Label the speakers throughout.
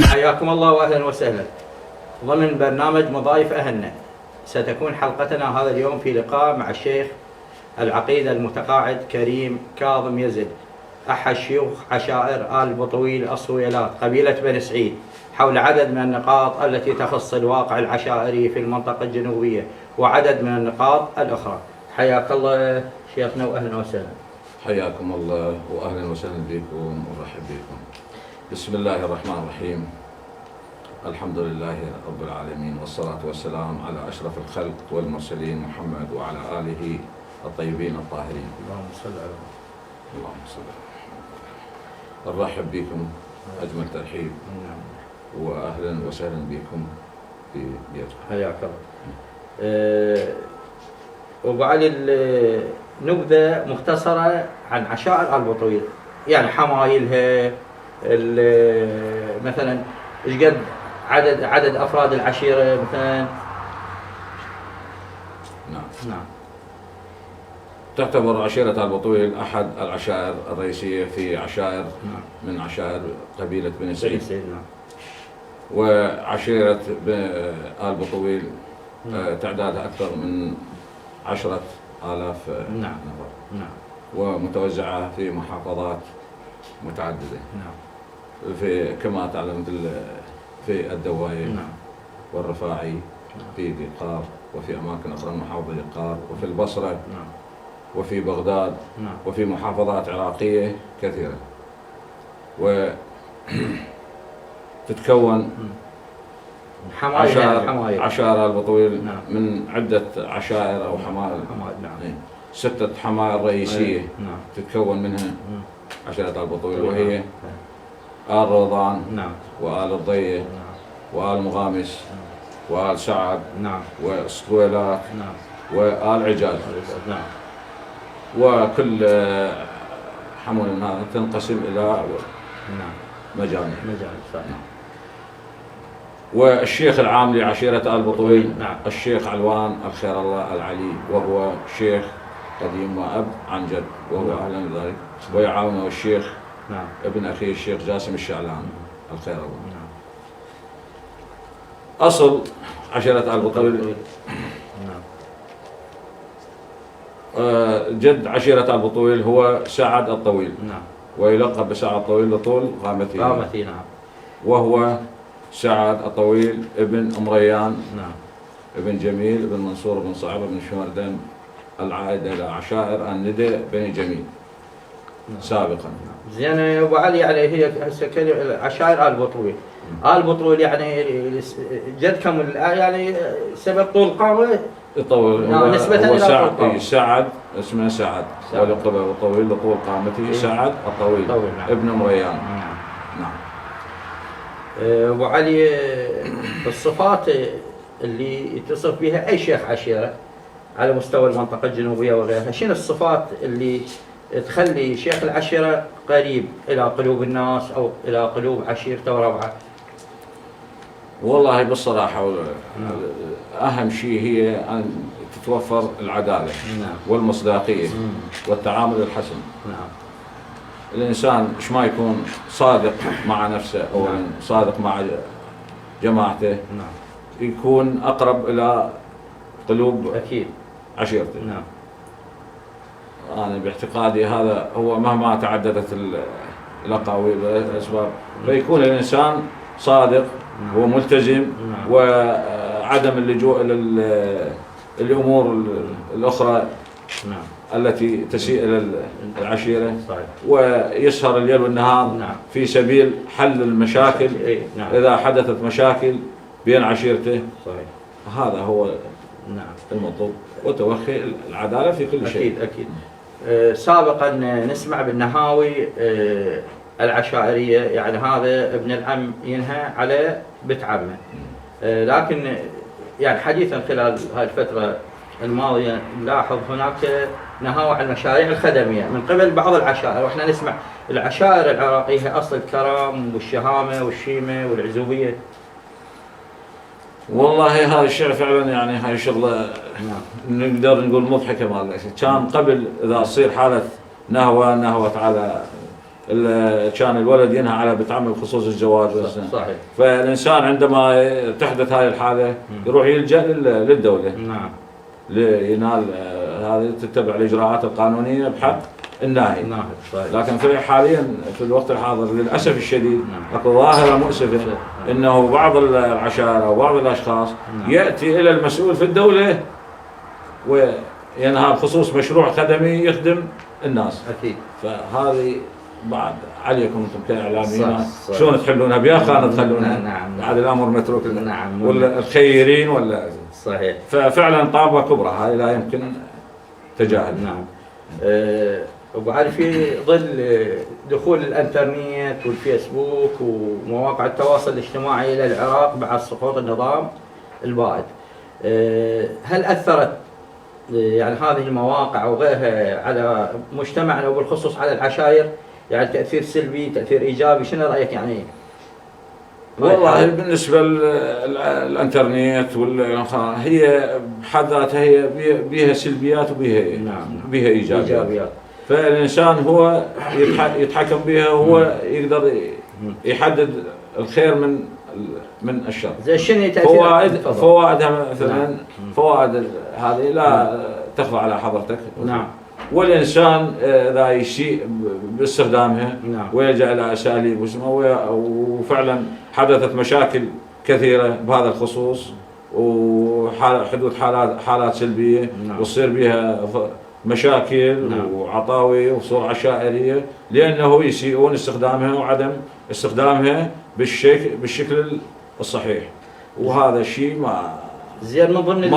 Speaker 1: حياكم الله واهلا وسهلا. ضمن برنامج مضايف اهلنا ستكون حلقتنا هذا اليوم في لقاء مع الشيخ العقيد المتقاعد كريم كاظم يزد، احد شيوخ عشائر آل بطويل الصويلات قبيلة بني سعيد، حول عدد من النقاط التي تخص الواقع العشائري في المنطقة الجنوبية وعدد من النقاط الأخرى. حياك الله شيخنا واهلا وسهلا.
Speaker 2: حياكم الله واهلا وسهلا بكم ورحب بكم. بسم الله الرحمن الرحيم. الحمد لله رب العالمين، والصلاة والسلام على أشرف الخلق والمرسلين محمد وعلى آله الطيبين الطاهرين.
Speaker 1: اللهم صل على
Speaker 2: اللهم صل على. نرحب بكم أجمل ترحيب وأهلا وسهلا بكم في بيتكم.
Speaker 1: حياك الله. أبو علي، نبذة مختصرة عن عشائر آل بطويل، يعني حمايلها، مثلا ايش قد عدد افراد العشيره مثلا.
Speaker 2: نعم. تعتبر عشيرة آل بطويل احد العشائر الرئيسيه في عشائر من عشائر قبيله بني سعيد. وعشيره آل بطويل تعدادها اكثر من 10,000 نفر. ومتوزعه في محافظات متعدده. في كما تعلم في الدواير والرفاعي، في دقار، وفي اماكن اخرى محافظه دقار، وفي البصره، وفي بغداد، وفي محافظات عراقيه كثيره. وتتكون عشائر آل بطويل من عده عشائر او حمائل. 6 حمائل رئيسيه تتكون منها عشيرة آل بطويل، وهي آل روضان، وآل الضية، وآل مغامس، وآل سعد، والصويلات، وآل عجاز. وكل حمول من هذا تنقسم إلى مجامع. والشيخ العام لعشيرة آل بطويل الشيخ علوان الخير الله العلي، وهو شيخ قديم وأب عن جد، وهو أعلن بذلك، ويعاونه الشيخ ابن أخيه الشيخ جاسم الشعلان الخير الله. أصل عشيرة آل بطويل، جد عشيرة آل بطويل هو سعد الطويل، ويلقب بسعد الطويل لطول قامته. وهو سعد الطويل ابن أمريان، ابن جميل، ابن منصور، ابن صعب، ابن شمردن، العائد إلى عشائر الندى بني جميل سابقا.
Speaker 1: زين يا ابو علي، يعني هي هسه عشائر آل بطويل. آل بطويل يعني جدكم يعني سبب طول قامه
Speaker 2: طول،
Speaker 1: نسبة
Speaker 2: إلى سعد اسمه سعد، ولقب ابو طويل لطول قامته. سعد الطويل ابن مريان. نعم.
Speaker 1: ابو علي، الصفات اللي يتصف بها اي شيخ عشيره على مستوى المنطقة الجنوبية وغيرها، شنو الصفات اللي تخلي شيخ العشيرة قريب إلى قلوب الناس أو إلى قلوب عشيرته وربعه؟
Speaker 2: والله بالصراحة أهم شيء هي أن تتوفر العدالة والمصداقية والتعامل الحسن. الإنسان إيش ما يكون صادق مع نفسه أو صادق مع جماعته، يكون أقرب إلى قلوب
Speaker 1: أكيد
Speaker 2: عشيرته. أنا باعتقادي هذا هو، مهما تعددت الأقاويل والأسباب، فيكون الإنسان صادق وملتزم، وعدم اللجوء إلى الأمور الأخرى التي تسيء إلى العشيرة، ويسهر الليل والنهار في سبيل حل المشاكل إذا حدثت مشاكل بين عشيرته. هذا هو المطلوب، وتوخي العدالة في كل شيء.
Speaker 1: أكيد. سابقا نسمع بالنهاوي العشائرية، يعني هذا ابن العم ينهى على بنت عمه، لكن يعني حديثا خلال هذه الفترة الماضية نلاحظ هناك نهاوى على المشاريع الخدمية من قبل بعض العشائر، واحنا نسمع العشائر العراقية هي أصل الكرم والشهامة والشيمة والعزوبية.
Speaker 2: والله هذا الشيء فعلا يعني هاي شغله نقدر نقول مضحكه. كان قبل اذا تصير حاله نهوت على كان الولد ينهى على بتعمل خصوص الزواج.
Speaker 1: صحيح.
Speaker 2: فالإنسان عندما تحدث هذه الحالة يروح يلجأ للدولة.
Speaker 1: نعم.
Speaker 2: لينال هذه تتبع الإجراءات القانونية بحق الناهي. لكن حاليا في الوقت الحاضر للأسف الشديد اكو ظاهرة مؤسفة انه بعض العشائر او بعض الاشخاص يأتي الى المسؤول في الدولة وينهى بخصوص مشروع خدمي يخدم الناس.
Speaker 1: اكيد.
Speaker 2: فهذه بعد عليكم انتم كاعلاميين شلون تحلونها؟ بيا خانة تخلونها.
Speaker 1: نعم.
Speaker 2: بعد الامر متروك.
Speaker 1: نعم.
Speaker 2: ولا الخيرين ولا.
Speaker 1: صحيح.
Speaker 2: ففعلا طابة كبرى هاي لا يمكن تجاهل.
Speaker 1: نعم. ابو علي، في ظل دخول الانترنت والفيسبوك ومواقع التواصل الاجتماعي الى العراق بعد سقوط النظام البائد، هل اثرت يعني هذه المواقع وغيرها على مجتمعنا وبالخصوص على العشائر؟ يعني تاثير سلبي، تاثير ايجابي، شنو رايك يعني؟
Speaker 2: والله بالنسبه للانترنت هي بحد ذاتها هي بيها سلبيات وبيها بيها ايجابيات. فالإنسان هو يتحكم بها وهو يقدر يحدد الخير من الشر.
Speaker 1: زي شنو تأثير
Speaker 2: فوائدها مثلا؟ فوائد هذه لا تخفى على حضرتك.
Speaker 1: نعم.
Speaker 2: والإنسان إذا يسيء باستخدامها ويلجأ إلى أساليب وفعلا حدثت مشاكل كثيرة بهذا الخصوص وحدوث حالات سلبية وتصير بها مشاكل وعطاوي وصور عشائرية لأنه يسيئون استخدامها وعدم استخدامها بالشكل الصحيح. وهذا الشيء
Speaker 1: زين من ضمن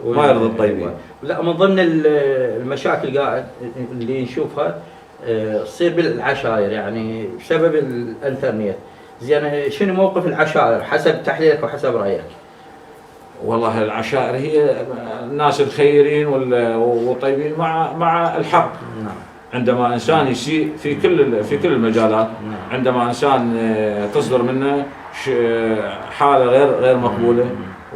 Speaker 2: ما يرضي الطيبين.
Speaker 1: لا، من ضمن المشاكل قاعد اللي نشوفها تصير بالعشائر يعني بسبب الانترنت. زين شنو موقف العشائر حسب تحليلك وحسب رأيك؟
Speaker 2: والله العشائر هي الناس الخيرين والطيبين مع الحق.
Speaker 1: نعم.
Speaker 2: عندما انسان يسيء في كل المجالات، عندما انسان تصدر منه حاله غير مقبوله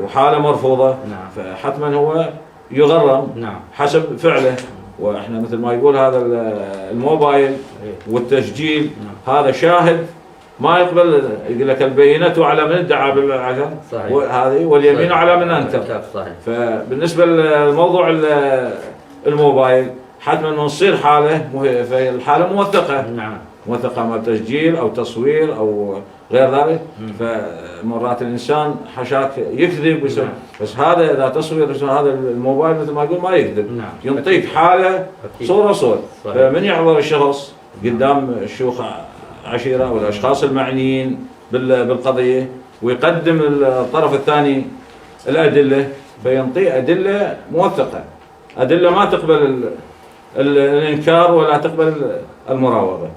Speaker 2: وحاله مرفوضه، فحتما هو يغرم حسب فعله. واحنا مثل ما يقول هذا الموبايل والتسجيل هذا شاهد ما يقبل، يقول لك البينة على من ادعى بالعشر هذه واليمين على من انكر. فبالنسبه للموضوع الموبايل حتما نصير حاله فهي الحاله موثقه. موثقه من تسجيل او تصوير او غير ذلك. فمرات الانسان حشاك يكذب بس هذا اذا تصوير هذا الموبايل مثل ما يقول ما يكذب. ينطيك حاله صوره. فمن يحضر الشخص قدام الشيوخ عشيرة والأشخاص المعنيين بالقضية ويقدم الطرف الثاني الأدلة، فينطي أدلة موثقة، أدلة ما تقبل الإنكار ولا تقبل المراوغة.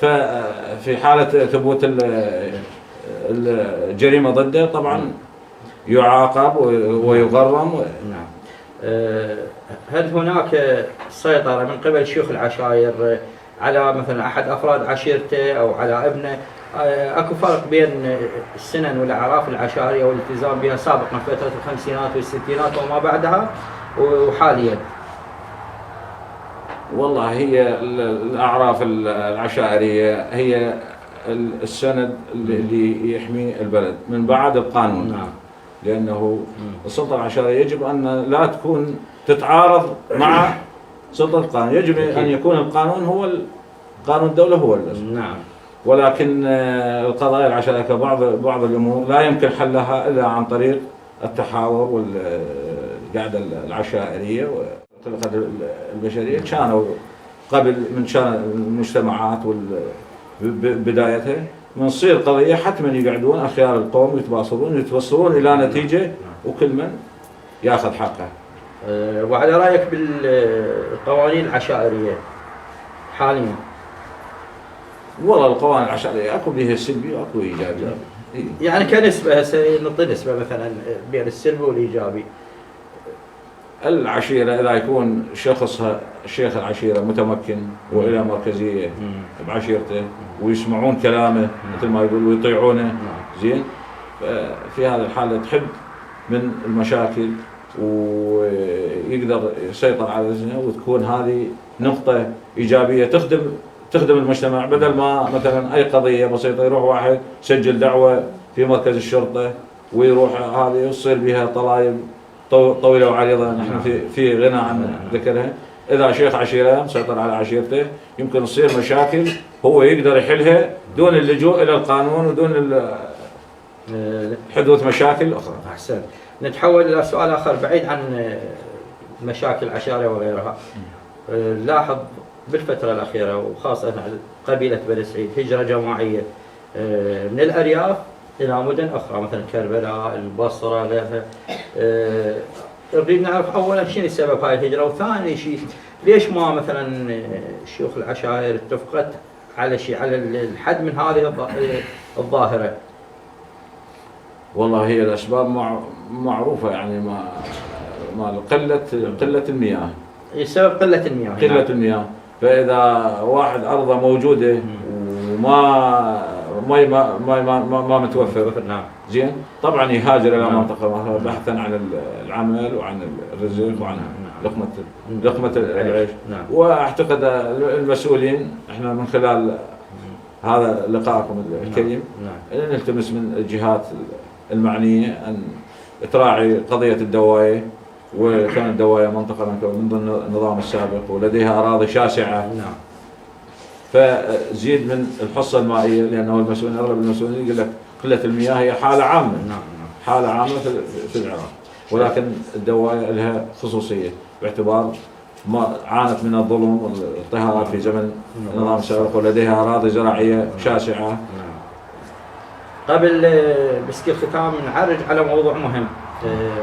Speaker 2: ففي حالة ثبوت الجريمة ضده طبعا يعاقب ويغرم.
Speaker 1: نعم. هل هناك سيطرة من قبل شيوخ العشائر على مثلا احد افراد عشيرته او على ابنه؟ اكو فرق بين السنن والاعراف العشائريه والالتزام بها سابقا فتره الخمسينات والستينات وما بعدها وحاليا؟
Speaker 2: والله هي الاعراف العشائريه هي السند اللي يحمي البلد من بعد القانون. لانه السلطه العشائريه يجب ان لا تكون تتعارض مع سلطة القانون. يجب أن يكون القانون هو قانون الدولة هو الأصل. ولكن القضايا العشائرية بعض الأمور لا يمكن حلها إلا عن طريق التحاور والقعدة العشائرية والطريقة البشرية. كانوا قبل من شان المجتمعات بدايتها من تصير قضية حتما يقعدون أخيار القوم يتوصلون إلى نتيجة وكل من ياخذ حقه.
Speaker 1: وعلى رأيك بالقوانين العشائرية حاليا؟
Speaker 2: والله القوانين العشائرية اكو بها سلبي واكو ايجابي.
Speaker 1: يعني كنسبة هسه نعطي نسبة مثلا بين السلبي والايجابي.
Speaker 2: العشيرة اذا يكون شخصها شيخ العشيرة متمكن والى مركزية بعشيرته ويسمعون كلامه مثل ما يقول ويطيعونه زين، في هذا الحالة تحد من المشاكل ويقدر يسيطر على الزنا وتكون هذه نقطة إيجابية تخدم تخدم المجتمع، بدل ما مثلا اي قضيه بسيطه يروح واحد يسجل دعوه في مركز الشرطه ويروح هذه يصير بها طلايب طويله وعريضه، نحن في غنى عن ذكرها. اذا شيخ عشيره مسيطر على عشيرته يمكن تصير مشاكل هو يقدر يحلها دون اللجوء الى القانون ودون حدوث مشاكل اخرى.
Speaker 1: احسن. نتحول الى سؤال اخر بعيد عن مشاكل العشائر وغيرها. لاحظ بالفتره الاخيره وخاصه قبيله بني سعيد هجره جماعيه من الارياف الى مدن اخرى مثلا كربلاء، البصره، غيرها. نريد نعرف اولا شنو سبب هاي الهجره، وثاني شيء ليش ما مثلا شيوخ العشائر اتفقت على شيء على الحد من هذه الظاهره؟
Speaker 2: والله هي الاسباب معروفه، يعني ما قله المياه.
Speaker 1: السبب قله المياه.
Speaker 2: قله المياه، فاذا واحد ارضه موجوده وما ما متوفر،
Speaker 1: نعم،
Speaker 2: زين طبعا يهاجر الى منطقه بحثا عن العمل وعن الرزق وعن لقمه العيش. واعتقد المسؤولين احنا من خلال هذا لقائكم الكريم نلتمس من الجهات المعنيه ان تراعي قضيه الدوايه، وكانت الدوايه منطقه من ضمن النظام السابق ولديها اراضي شاسعه. فزيد من الحصه المائيه، لانه المسؤولين اغلب المسؤولين يقول لك قله المياه هي حاله عامه. حاله عامه في العراق، ولكن الدوايه لها خصوصيه باعتبار ما عانت من الظلم والاضطهاد في زمن النظام السابق ولديها اراضي زراعيه شاسعه.
Speaker 1: قبل مسك الختام نعرج على موضوع مهم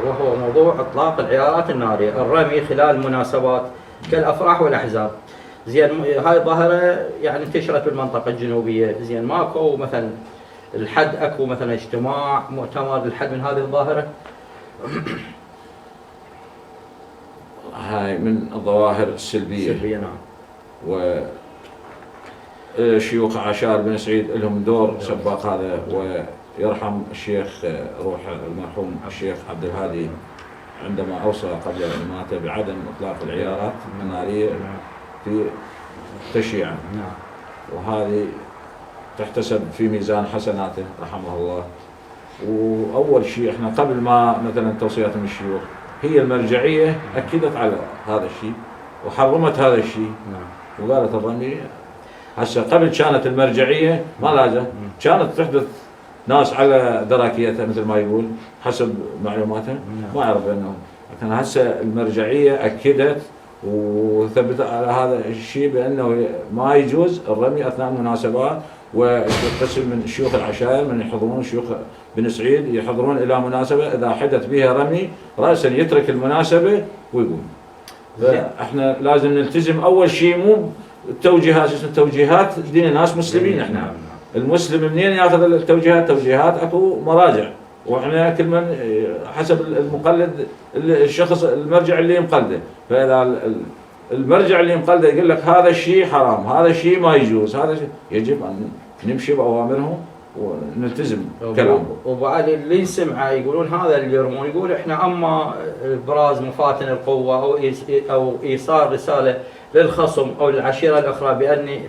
Speaker 1: وهو موضوع اطلاق العيارات الناريه، الرمي خلال المناسبات كالافراح والاحزاب. زين هاي الظاهره يعني انتشرت بالمنطقه الجنوبيه، زين ماكو مثلا الحد اكو مثلا اجتماع مؤتمر للحد من هذه الظاهره؟
Speaker 2: هاي من الظواهر السلبيه.
Speaker 1: نعم.
Speaker 2: وشيوخ عشائر بني سعيد لهم دور سباق هذا، ويرحم الشيخ روح المرحوم الشيخ عبد الهادي عندما اوصى قبل ان مات بعدم اطلاق العيارات الناريه في تشييعا. وهذه تحتسب في ميزان حسناته رحمه الله. واول شيء احنا قبل ما مثلا توصيات من الشيوخ هي المرجعيه اكدت على هذا الشيء وحرمت هذا الشيء. وقالت الرمي هسه قبل كانت المرجعيه ما لازم، كانت تحدث ناس على دراكيتها مثل ما يقول حسب معلوماتها ما يعرف انه، لكن هسه المرجعيه اكدت وثبت على هذا الشيء بانه ما يجوز الرمي اثناء المناسبات. وقسم من شيوخ العشائر من يحضرون شيوخ بن سعيد يحضرون الى مناسبه اذا حدث بها رمي راسا يترك المناسبه ويقوم. فاحنا لازم نلتزم اول شيء مو التوجيهات، توجيهات دين ناس مسلمين. احنا المسلم منين ياخذ التوجيهات؟ توجيهات اكو مراجع، واحنا كل من حسب المقلد الشخص المرجع اللي مقلده. فاذا المرجع اللي مقلده يقول لك هذا الشيء حرام، هذا الشيء ما يجوز، هذا شيء يجب ان نمشي باوامرهم ونلتزم كلامهم.
Speaker 1: وبعد اللي يسمعه يقولون هذا اللي يرمون يقول احنا اما ابراز مفاتن القوه او ايصال رساله للخصم او للعشيره الاخرى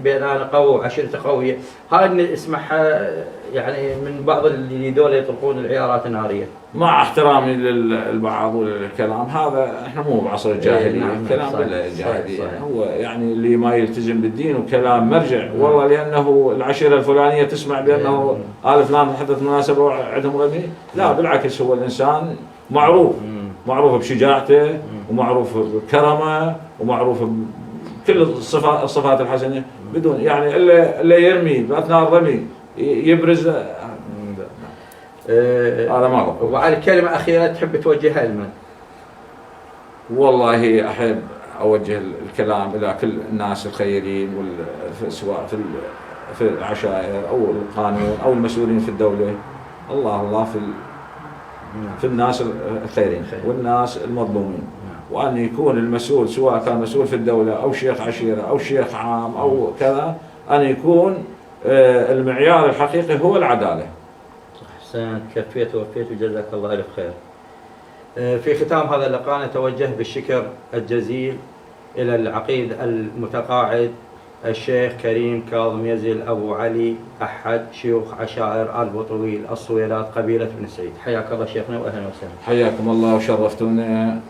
Speaker 1: بان انا قوي وعشيرتي قويه، هاي نسمعها يعني من بعض اللي دول يطلقون العيارات الناريه.
Speaker 2: مع احترامي للبعض والكلام هذا احنا مو بعصر الجاهليه. كلام بالجاهليه هو يعني اللي ما يلتزم بالدين وكلام مرجع والله لانه العشيره الفلانيه تسمع بانه ال فلان حدث مناسبه عندهم رمي، لا بالعكس هو الانسان معروف بشجاعته ومعروف بكرمه ومعروف كل الصفات الحسنه، بدون يعني اللي يرمي باثناء الرمي يبرز هذا ما هو.
Speaker 1: وعلى كلمه اخيره تحب توجهها لمن؟
Speaker 2: والله احب اوجه الكلام الى كل الناس الخيرين سواء في العشائر او القانون او المسؤولين في الدوله. الله في الناس الخيرين والناس المظلومين، وأن يكون المسؤول سواء كان مسؤول في الدولة أو شيخ عشيرة أو شيخ عام أو كذا، أن يكون المعيار الحقيقي هو العدالة.
Speaker 1: أحسنت، كفيت ووفيت وجزاك الله ألف خير. في ختام هذا اللقاء نتوجه بالشكر الجزيل إلى العقيد المتقاعد الشيخ كريم كاظم يزل أبو علي أحد شيوخ عشائر آل بطويل الصويلات قبيلة بن سعيد. حياك الله شيخنا وأهلا وسهلا.
Speaker 2: حياكم الله وشرفتونا.